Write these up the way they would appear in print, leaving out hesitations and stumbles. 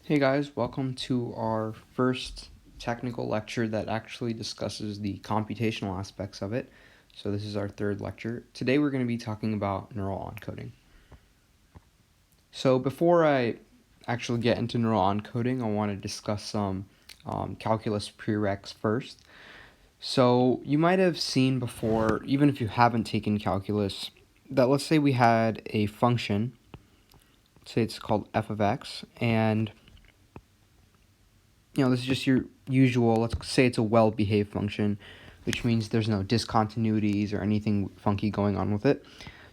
Hey guys, welcome to our first technical lecture that actually discusses the computational aspects of it. So this is our third lecture. Today we're going to be talking about neural encoding. So before I actually get into neural encoding, I want to discuss some calculus prereqs first. So you might have seen before, even if you haven't taken calculus, that let's say we had a function, say it's called f of x, and this is just your usual, let's say it's a well-behaved function, which means there's no discontinuities or anything funky going on with it.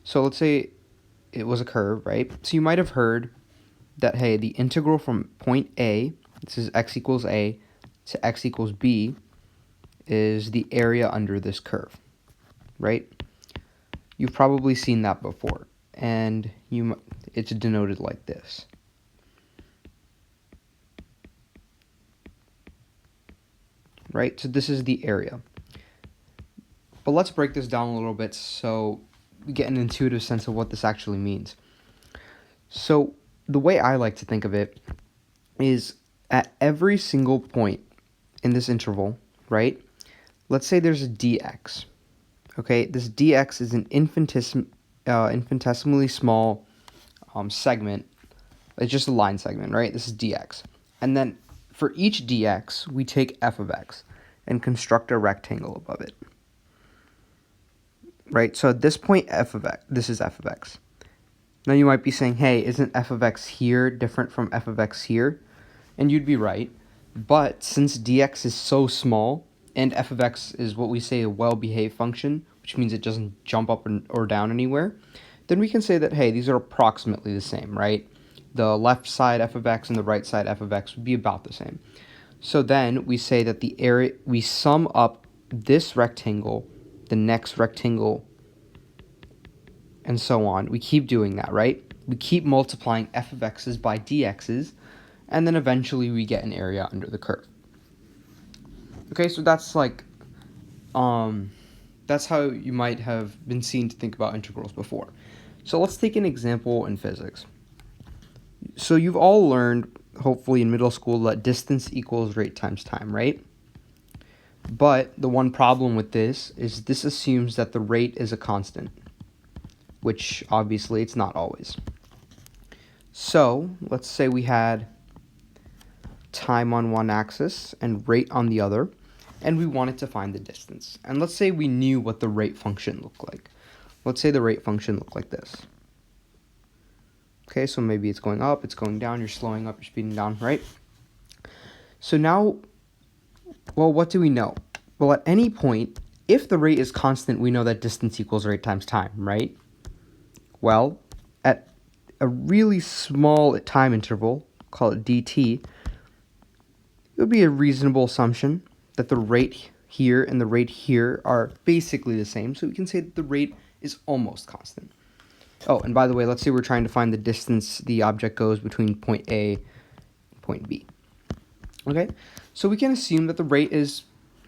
So let's say it was a curve, right? So you might have heard that, hey, the integral from point A, this is x equals A, to x equals B, is the area under this curve, right? You've probably seen that before, and it's denoted like this. Right? So this is the area. But let's break this down a little bit so we get an intuitive sense of what this actually means. So the way I like to think of it is at every single point in this interval, right? Let's say there's a dx. Okay, this dx is an infinitesimally small segment. It's just a line segment, right? This is dx. And then for each dx, we take f of x and construct a rectangle above it. Right, so at this point, this is f of x. Now you might be saying, hey, isn't f of x here different from f of x here? And you'd be right, but since dx is so small, and f of x is what we say a well-behaved function, which means it doesn't jump up or down anywhere, then we can say that, hey, these are approximately the same, right? The left side f of x and the right side f of x would be about the same. So then we say that the area, we sum up this rectangle, the next rectangle, and so on. We keep doing that, right? We keep multiplying f of x's by dx's, and then eventually we get an area under the curve. Okay, so that's like, that's how you might have been seen to think about integrals before. So let's take an example in physics. So you've all learned, hopefully in middle school, that distance equals rate times time, right? But the one problem with this is this assumes that the rate is a constant, which obviously it's not always. So let's say we had time on one axis and rate on the other, and we wanted to find the distance. And let's say we knew what the rate function looked like. Let's say the rate function looked like this. Okay, so maybe it's going up, it's going down, you're slowing up, you're speeding down, right? So now, well, what do we know? Well, at any point, if the rate is constant, we know that distance equals rate times time, right? Well, at a really small time interval, call it dt, it would be a reasonable assumption that the rate here and the rate here are basically the same, so we can say that the rate is almost constant. Oh, and by the way, let's say we're trying to find the distance the object goes between point A and point B. Okay, so we can assume that the rate is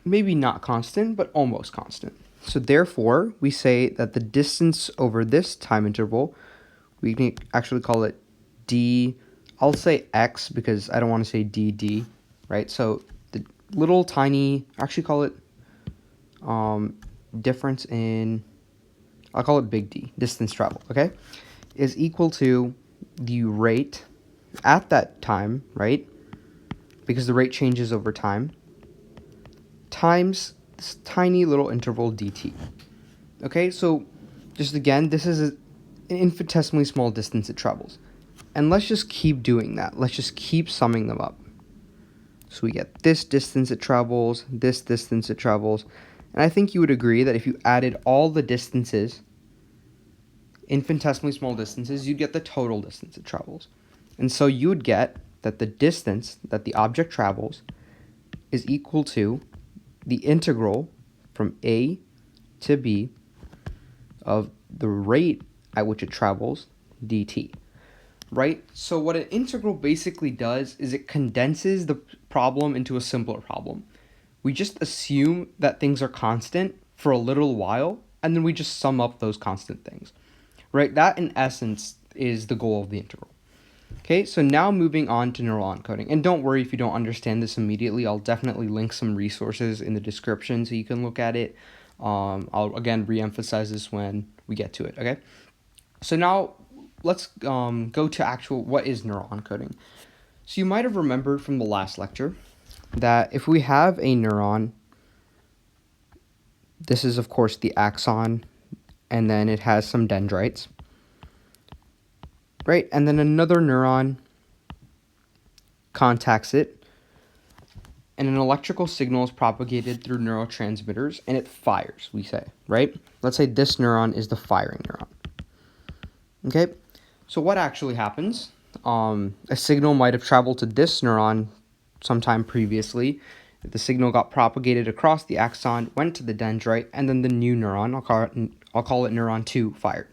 maybe not constant, but almost constant. So therefore, we say that the distance over this time interval, we can actually call it d, I'll say x because I don't want to say dd, right? So the little tiny, actually call it difference in, I'll call it big D, distance traveled, okay, is equal to the rate at that time, right? Because the rate changes over time, times this tiny little interval dt. Okay, so just again, this is an infinitesimally small distance it travels. And let's just keep doing that. Let's just keep summing them up. So we get this distance it travels, this distance it travels. And I think you would agree that if you added all the distances, infinitesimally small distances, you'd get the total distance it travels. And so you would get that the distance that the object travels is equal to the integral from A to B of the rate at which it travels, dt. Right? So what an integral basically does is it condenses the problem into a simpler problem. We just assume that things are constant for a little while, and then we just sum up those constant things. Right? That, in essence, is the goal of the integral. Okay, so now moving on to neural encoding. And don't worry if you don't understand this immediately. I'll definitely link some resources in the description so you can look at it. I'll again re-emphasize this when we get to it, okay? So now let's go to actual what is neural encoding. So you might have remembered from the last lecture that if we have a neuron, this is of course the axon, and then it has some dendrites, right? And then another neuron contacts it, and an electrical signal is propagated through neurotransmitters, and it fires, we say, right? Let's say this neuron is the firing neuron. Okay, so what actually happens? A signal might have traveled to this neuron sometime previously. The signal got propagated across the axon, went to the dendrite, and then the new neuron, I'll call it neuron 2, fired.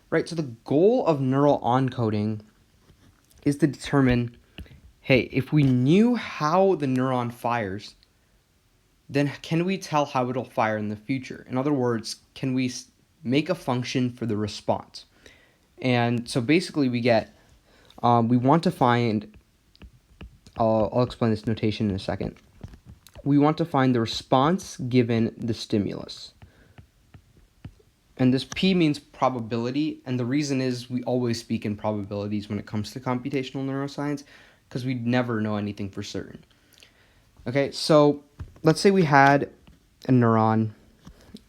Right, so the goal of neural encoding is to determine, hey, if we knew how the neuron fires, then can we tell how it'll fire in the future? In other words, can we make a function for the response? And so basically we want to find, I'll explain this notation in a second. We want to find the response given the stimulus. And this P means probability, and the reason is we always speak in probabilities when it comes to computational neuroscience, because we never know anything for certain. Okay, so let's say we had a neuron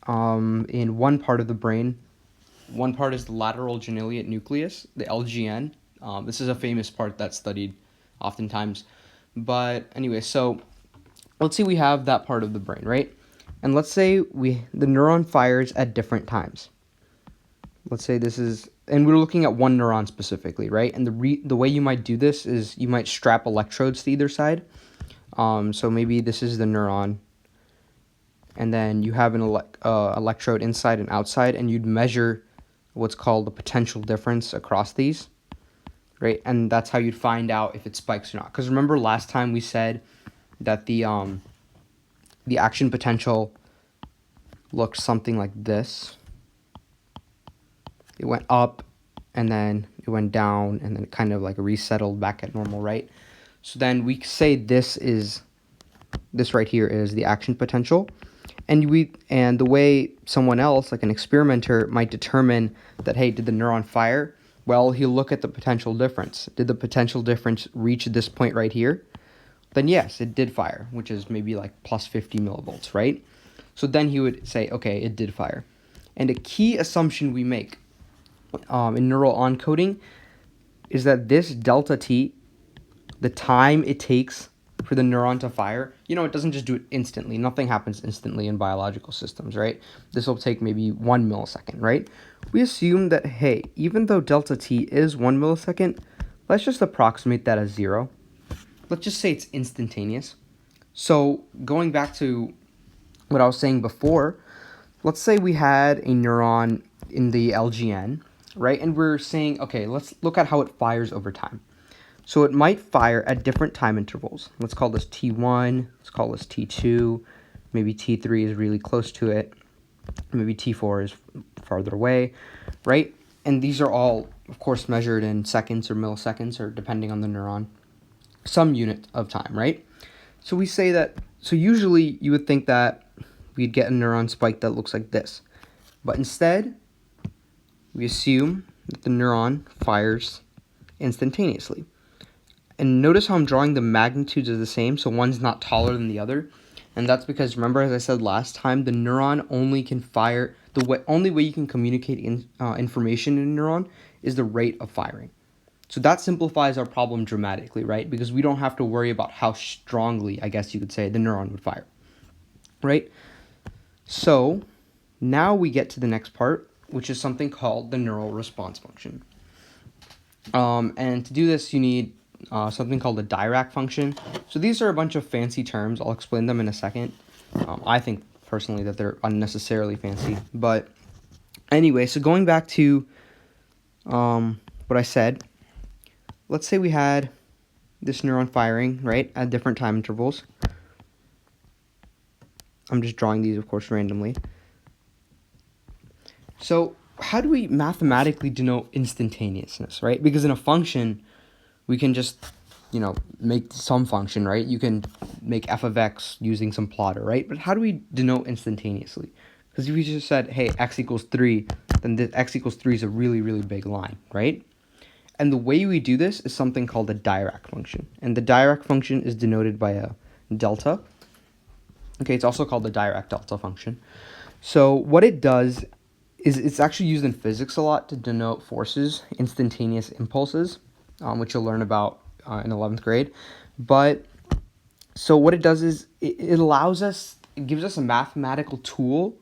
in one part of the brain. One part is the lateral ganglion nucleus, the LGN. This is a famous part that's studied oftentimes. But anyway, so let's say we have that part of the brain, right? And let's say the neuron fires at different times. Let's say this is, and we're looking at one neuron specifically, right? And the way you might do this is you might strap electrodes to either side. So maybe this is the neuron, and then you have an electrode inside and outside, and you'd measure what's called the potential difference across these, right? And that's how you'd find out if it spikes or not. Because remember last time we said that the action potential looked something like this. It went up, and then it went down, and then it kind of like resettled back at normal, right? So then we say this right here is the action potential. And the way someone else, like an experimenter, might determine that, hey, did the neuron fire? Well, he'll look at the potential difference. Did the potential difference reach this point right here? Then yes, it did fire, which is maybe like plus 50 millivolts, right? So then he would say, okay, it did fire. And a key assumption we make in neural encoding is that this delta t, the time it takes for the neuron to fire, it doesn't just do it instantly. Nothing happens instantly in biological systems, right? This will take maybe 1 millisecond, right? We assume that, hey, even though delta t is 1 millisecond, let's just approximate that as 0. Let's just say it's instantaneous. So going back to what I was saying before, let's say we had a neuron in the LGN, right? And we're saying, okay, let's look at how it fires over time. So it might fire at different time intervals. Let's call this T1, let's call this T2, maybe T3 is really close to it, maybe T4 is farther away, right? And these are all, of course, measured in seconds or milliseconds, or depending on the neuron, some unit of time, right? So we say that, so usually you would think that we'd get a neuron spike that looks like this. But instead, we assume that the neuron fires instantaneously. And notice how I'm drawing the magnitudes are the same, so one's not taller than the other. And that's because, remember, as I said last time, the neuron only can fire, only way you can communicate information in a neuron is the rate of firing. So that simplifies our problem dramatically, right? Because we don't have to worry about how strongly, I guess you could say, the neuron would fire, right? So now we get to the next part, which is something called the neural response function. And to do this, you need something called a Dirac function. So these are a bunch of fancy terms. I'll explain them in a second. I think personally that they're unnecessarily fancy. But anyway, so going back to what I said, let's say we had this neuron firing, right, at different time intervals. I'm just drawing these, of course, randomly. So how do we mathematically denote instantaneousness, right? Because in a function, we can just, make some function, right? You can make f of x using some plotter, right? But how do we denote instantaneously? Because if we just said, hey, x equals 3, then this x equals 3 is a really, really big line, right? And the way we do this is something called a Dirac function. And the Dirac function is denoted by a delta. Okay, it's also called the Dirac delta function. So what it does is it's actually used in physics a lot to denote forces, instantaneous impulses, which you'll learn about in 11th grade. But so what it does is it gives us a mathematical tool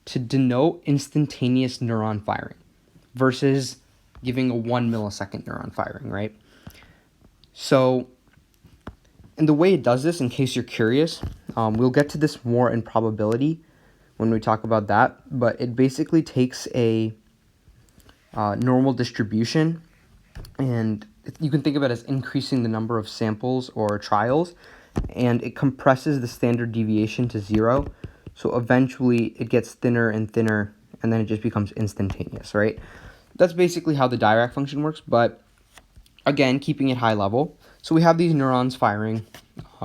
to denote instantaneous neuron firing versus giving a 1 millisecond neuron firing, right? So, and the way it does this, in case you're curious, we'll get to this more in probability when we talk about that, but it basically takes a normal distribution, and you can think of it as increasing the number of samples or trials, and it compresses the standard deviation to 0, so eventually it gets thinner and thinner, and then it just becomes instantaneous, right? That's basically how the Dirac function works, but again, keeping it high level. So we have these neurons firing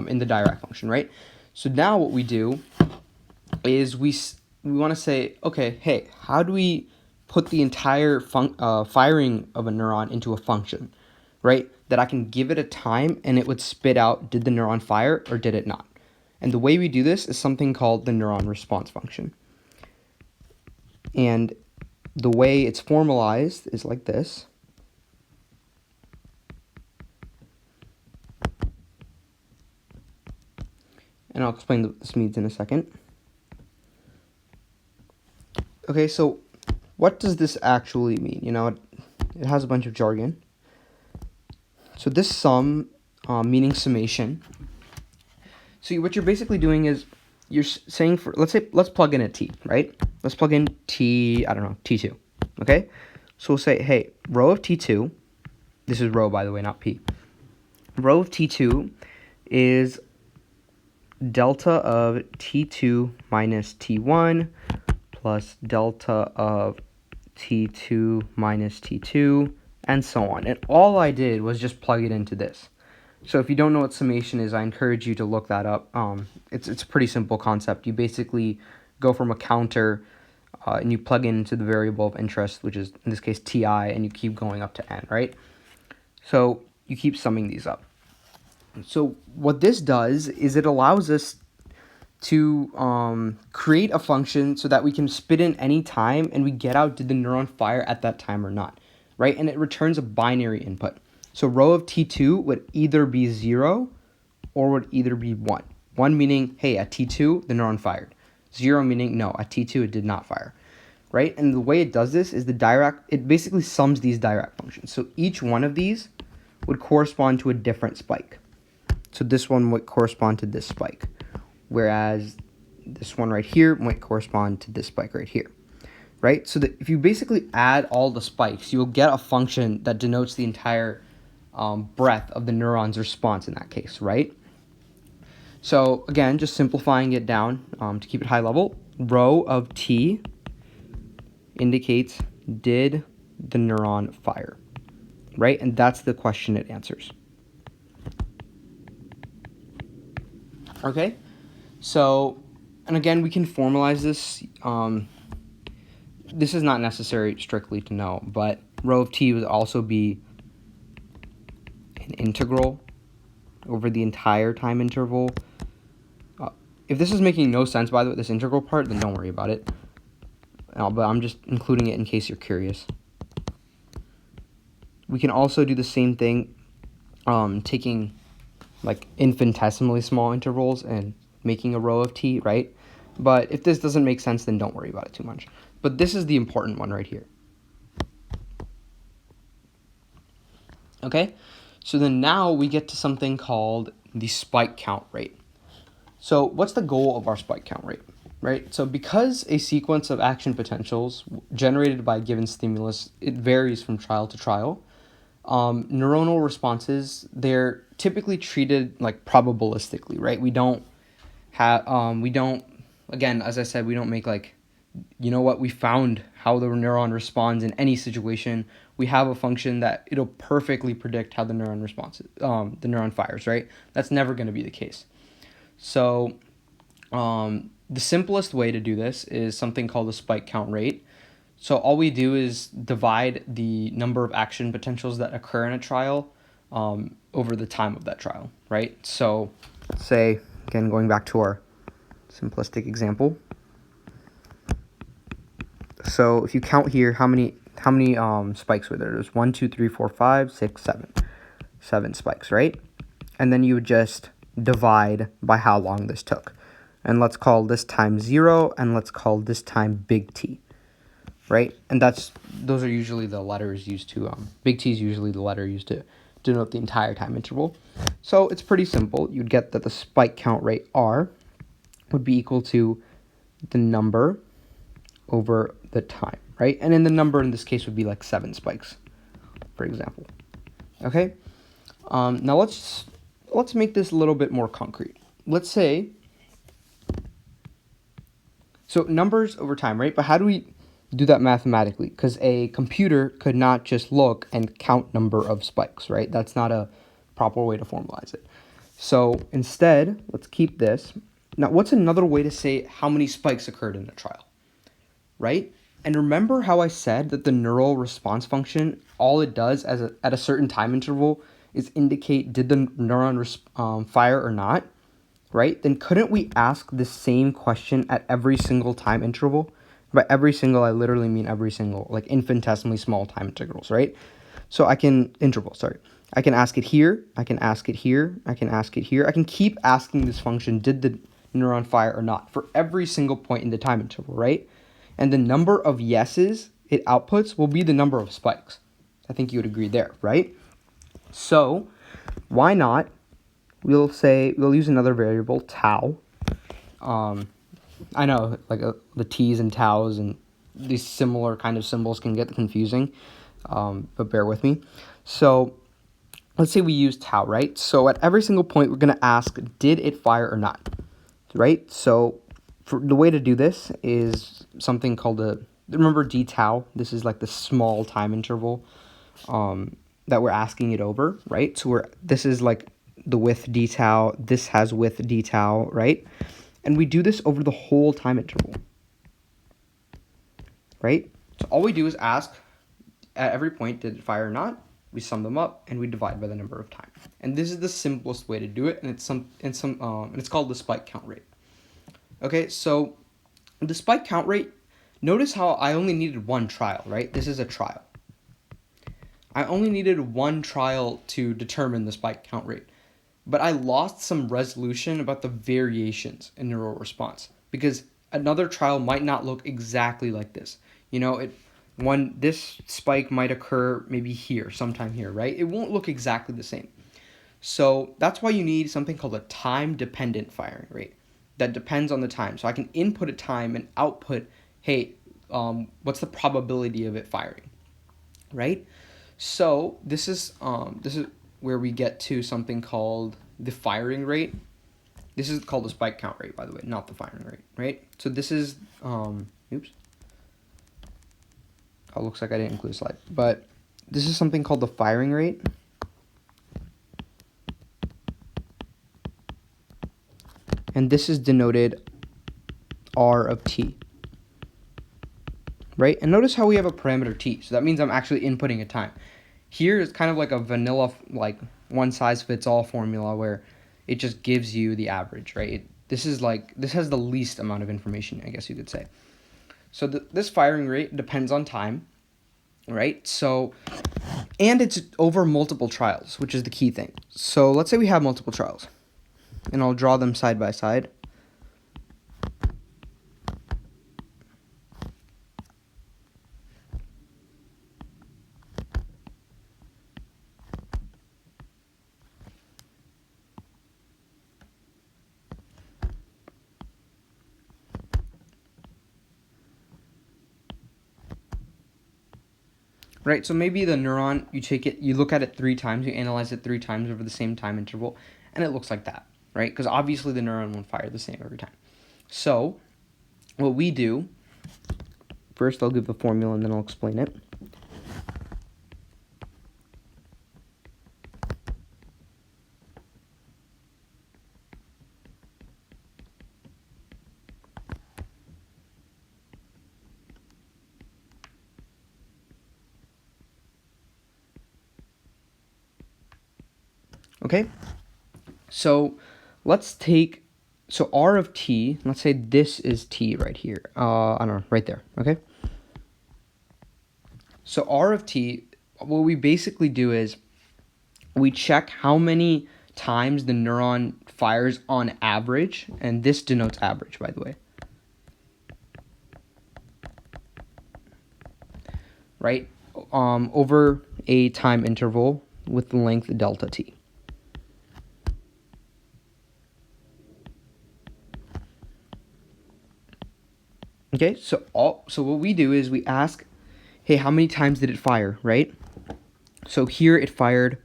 in the Dirac function, right? So now what we do is we want to say, okay, hey, how do we put the entire firing of a neuron into a function, right? That I can give it a time and it would spit out, did the neuron fire or did it not? And the way we do this is something called the neuron response function. And the way it's formalized is like this. And I'll explain what this means in a second. Okay, so what does this actually mean? It has a bunch of jargon. So this sum, meaning summation. So what you're basically doing is you're saying let's plug in a t, right? Let's plug in t, I don't know, t2, okay? So we'll say, hey, row of t2, this is row, by the way, not p. Row of t2 is delta of t2 minus t1 plus delta of t2 minus t2, and so on. And all I did was just plug it into this. So if you don't know what summation is, I encourage you to look that up. It's a pretty simple concept. You basically go from a counter and you plug into the variable of interest, which is in this case ti, and you keep going up to n, right? So you keep summing these up. So what this does is it allows us to create a function so that we can spit in any time and we get out did the neuron fire at that time or not, right? And it returns a binary input. So row of t2 would either be 0 or would either be 1. 1 meaning, hey, at t2, the neuron fired. 0 meaning, no, at t2, it did not fire, right? And the way it does this is it basically sums these Dirac functions. So each one of these would correspond to a different spike. So this one would correspond to this spike, whereas this one right here might correspond to this spike right here, right? So that if you basically add all the spikes, you'll get a function that denotes the entire breadth of the neuron's response in that case, right? So again, just simplifying it down to keep it high level, row of t indicates did the neuron fire, right? And that's the question it answers. Okay, so, and again, we can formalize this. This is not necessary strictly to know, but row of t would also be an integral over the entire time interval. If this is making no sense, by the way, this integral part, then don't worry about it. But I'm just including it in case you're curious. We can also do the same thing, taking like infinitesimally small intervals and making a row of t, right? But if this doesn't make sense, then don't worry about it too much. But this is the important one right here. Okay, so then now we get to something called the spike count rate. So what's the goal of our spike count rate, right? So because a sequence of action potentials generated by a given stimulus, it varies from trial to trial, neuronal responses, they're typically treated like probabilistically, right? We don't, again, as I said, we don't make like, we found how the neuron responds in any situation. we have a function that it'll perfectly predict how the neuron fires, right? That's never going to be the case. So the simplest way to do this is something called the spike count rate. So all we do is divide the number of action potentials that occur in a trial over the time of that trial, right? So say, again, going back to our simplistic example. So if you count here, how many spikes were there? There's 1, 2, 3, 4, 5, 6, 7. 7 spikes, right? And then you would just divide by how long this took. And let's call this time 0, and let's call this time big T, right? And those are usually the letters used to, big T is usually the letter used to denote the entire time interval. So it's pretty simple. You'd get that the spike count rate R would be equal to the number over the time, right? And then the number in this case would be like 7 spikes, for example. Okay? Now let's make this a little bit more concrete. Let's say, so numbers over time, right? But how do we do that mathematically? Because a computer could not just look and count number of spikes, right? That's not a proper way to formalize it. So instead, let's keep this. Now, what's another way to say how many spikes occurred in a trial, right? And remember how I said that the neural response function, all it does at a certain time interval is indicate did the neuron fire or not, right? Then couldn't we ask the same question at every single time interval? By every single, I literally mean every single, like infinitesimally small time integrals, right? So I can ask it here, I can ask it here, I can ask it here. I can keep asking this function, did the neuron fire or not, for every single point in the time interval, right? And the number of yeses it outputs will be the number of spikes. I think you would agree there, right? So why not? We'll use another variable, tau. I know, like the t's and taus and these similar kind of symbols can get confusing, but bear with me. So let's say we use tau, right? So at every single point, we're going to ask, did it fire or not, right? So the way to do this is something called remember d tau? This is like the small time interval that we're asking it over, right? So this is like the width d tau, this has width d tau, right? And we do this over the whole time interval, right? So all we do is ask at every point, did it fire or not? We sum them up and we divide by the number of time. And this is the simplest way to do it, and it's called the spike count rate. Okay, so the spike count rate, notice how I only needed one trial, right? This is a trial. I only needed one trial to determine the spike count rate. But I lost some resolution about the variations in neural response because another trial might not look exactly like this. You know, this spike might occur maybe here, sometime here, right? It won't look exactly the same. So that's why you need something called a time-dependent firing rate that depends on the time. So I can input a time and output, hey, what's the probability of it firing, right? So this is where we get to something called the firing rate. This is called the spike count rate, by the way, not the firing rate, right? So this is, oops. Oh, looks like I didn't include a slide. But this is something called the firing rate. And this is denoted R of t, right? And notice how we have a parameter t. So that means I'm actually inputting a time. Here is kind of like a vanilla, like one-size-fits-all formula where it just gives you the average, right? This has the least amount of information, I guess you could say. So this firing rate depends on time, right? So, and it's over multiple trials, which is the key thing. So let's say we have multiple trials, and I'll draw them side by side. Right, so maybe the neuron, you look at it 3 times, you analyze it 3 times over the same time interval, and it looks like that, right? Because obviously the neuron won't fire the same every time. So, what we do, first I'll give the formula and then I'll explain it. Okay? So let's take, so r of t, let's say this is t right here. I don't know, right there, okay? So r of t, what we basically do is we check how many times the neuron fires on average, and this denotes average, by the way. Right? Over a time interval with the length delta t. Okay, so what we do is we ask, hey, how many times did it fire, right? So here it fired,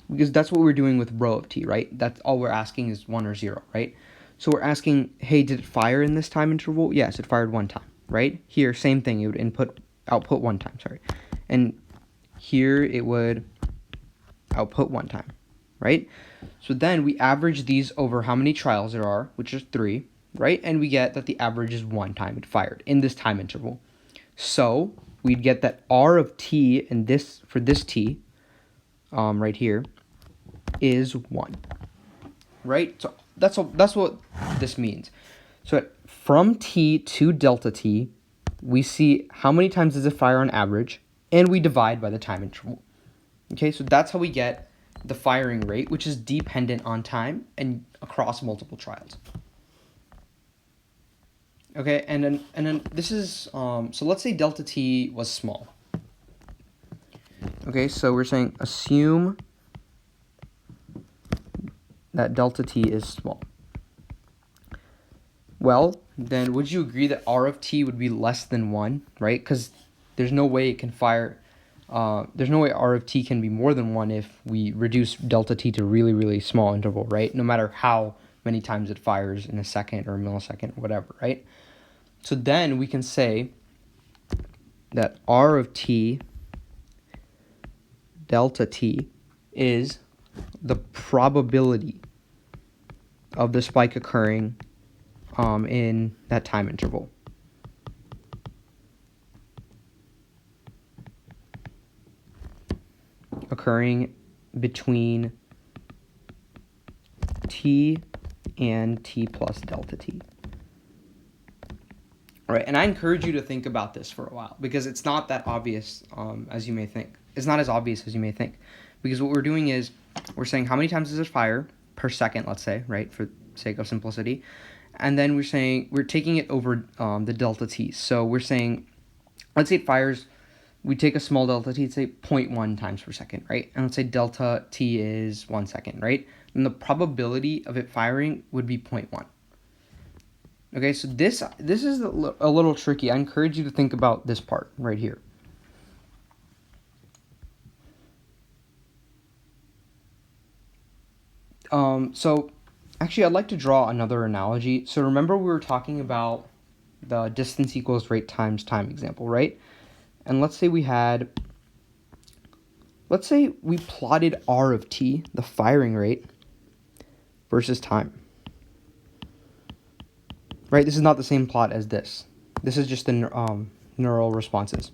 because that's what we're doing with rho of t, right? That's all we're asking is 1 or 0, right? So we're asking, hey, did it fire in this time interval? Yes, it fired 1 time, right? Here, same thing, it would output 1 time, sorry. And here it would output 1 time, right? So then we average these over how many trials there are, which is 3, right? And we get that the average is 1 time it fired in this time interval. So we'd get that r of t and this, for this t, right here, is 1, right? So that's what this means. So from t to delta t, we see how many times does it fire on average, and we divide by the time interval. Okay, so that's how we get the firing rate, which is dependent on time and across multiple trials. Okay, and then this is so let's say delta t was small. Okay, so we're saying assume that delta t is small. Well, then would you agree that r of t would be less than 1, right? Because there's no way it can fire, there's no way r of t can be more than 1 if we reduce delta t to a really, really small interval, right? No matter how many times it fires in a second or a millisecond or whatever, right? So then we can say that r of t delta t is the probability of the spike occurring in that time interval. Occurring between t and t plus delta t. All right, and I encourage you to think about this for a while, because it's not that obvious as you may think. It's not as obvious as you may think, because what we're doing is we're saying how many times does it fire per second, let's say, right, for sake of simplicity, and then we're saying we're taking it over the delta t. So we're saying, let's say it fires, we take a small delta t, say 0.1 times per second, right? And let's say delta t is 1 second, right? And the probability of it firing would be 0.1. Okay, so this is a little tricky. I encourage you to think about this part right here. So actually, I'd like to draw another analogy. So remember we were talking about the distance equals rate times time example, right? And let's say we plotted r of t, the firing rate, versus time. Right, this is not the same plot as this. This is just the neural responses.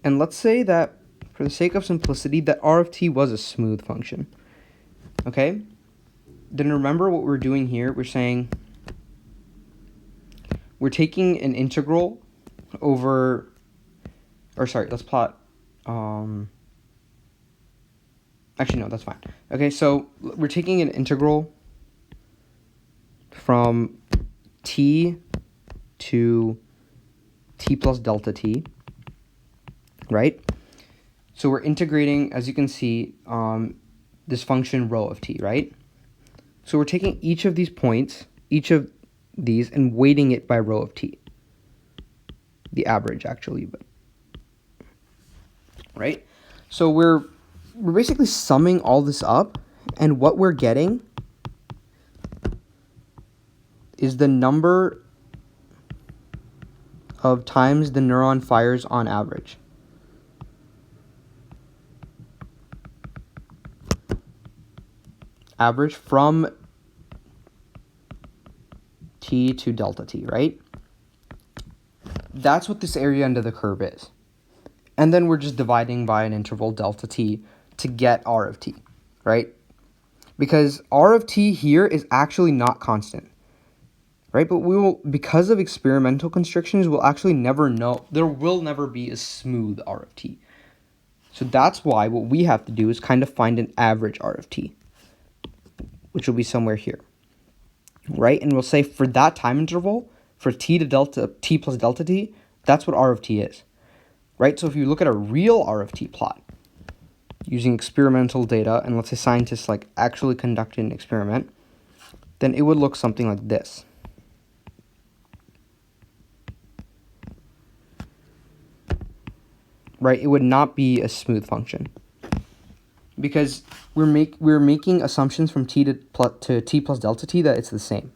And let's say that, for the sake of simplicity, that r of t was a smooth function. Okay? Then remember what we're doing here. We're saying we're taking an integral over, or sorry, let's plot, actually no, that's fine. Okay, so we're taking an integral from t to t plus delta t, right? So we're integrating, as you can see, this function rho of t, right? So we're taking each of these points, each of these, and weighting it by rho of t. The average, actually, but right? So we're basically summing all this up, and what we're getting is the number of times the neuron fires on average. Average from t to delta t, right? That's what this area under the curve is. And then we're just dividing by an interval delta t to get R of t, right? Because R of t here is actually not constant, right? But we will, because of experimental constrictions, we'll actually never know. There will never be a smooth R of t. So that's why what we have to do is kind of find an average R of t, which will be somewhere here, right? And we'll say for that time interval, for t plus delta t, that's what R of t is, right? So if you look at a real R of t plot using experimental data, and let's say scientists like actually conducted an experiment, then it would look something like this. Right? It would not be a smooth function because we're making assumptions from t to t plus delta t that it's the same.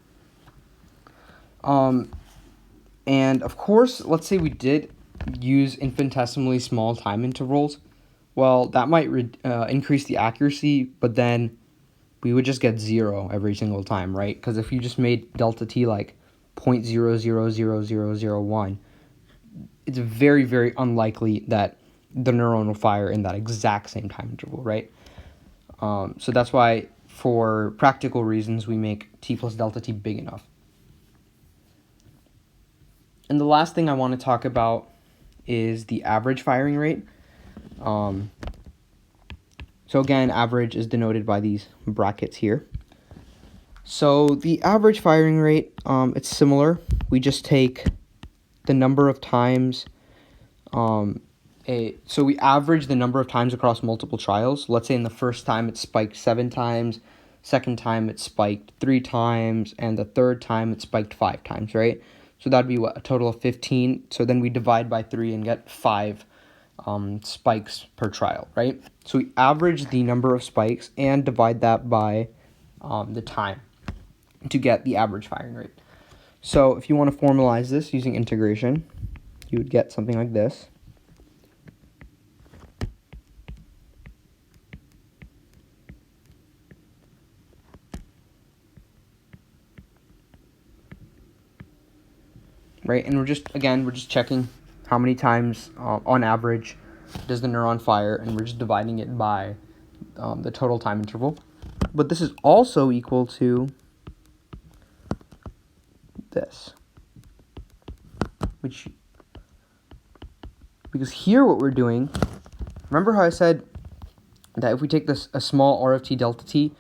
And of course, let's say we did use infinitesimally small time intervals. Well, that might increase the accuracy, but then we would just get 0 every single time, right? Because if you just made delta t like 0.000001, it's very, very unlikely that the neuron will fire in that exact same time interval, right? So that's why, for practical reasons, we make t plus delta t big enough. And the last thing I want to talk about is the average firing rate. So again, average is denoted by these brackets here. So the average firing rate, it's similar. We just take the number of times, so we average the number of times across multiple trials. Let's say in the first time it spiked 7 times, second time it spiked 3 times, and the third time it spiked 5 times, right? So that'd be what, a total of 15. So then we divide by 3 and get 5 spikes per trial, right? So we average the number of spikes and divide that by the time to get the average firing rate. So if you want to formalize this using integration, you would get something like this. Right, and we're just checking how many times on average does the neuron fire, and we're just dividing it by the total time interval. But this is also equal to this, because here what we're doing, remember how I said that if we take a small R of t delta t,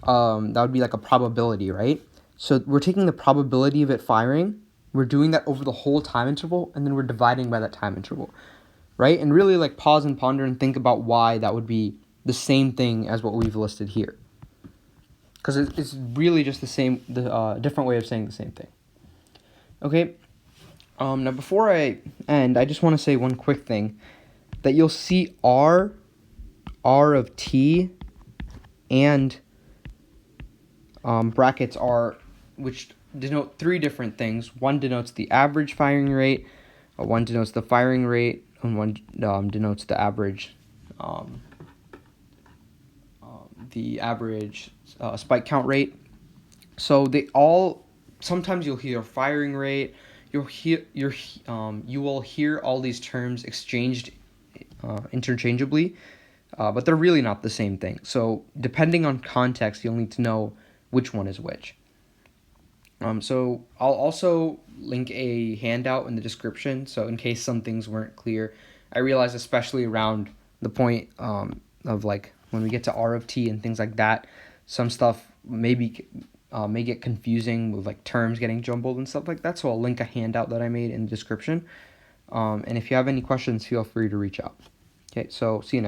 that would be like a probability, right? So we're taking the probability of it firing, we're doing that over the whole time interval, and then we're dividing by that time interval, right? And really like pause and ponder and think about why that would be the same thing as what we've listed here. Because it's really just the different way of saying the same thing. Okay, now before I end, I just want to say one quick thing, that you'll see R of t, and brackets R, which denote 3 different things. One denotes the average firing rate, one denotes the firing rate, and one denotes the average spike count rate. So they all, sometimes you'll hear firing rate, you will hear all these terms exchanged interchangeably, but they're really not the same thing. So depending on context, you'll need to know which one is which. So I'll also link a handout in the description, so in case some things weren't clear. I realize especially around the point of like when we get to R of t and things like that, some stuff may get confusing with like terms getting jumbled and stuff like that. So I'll link a handout that I made in the description. And if you have any questions, feel free to reach out. Okay, so see you next time.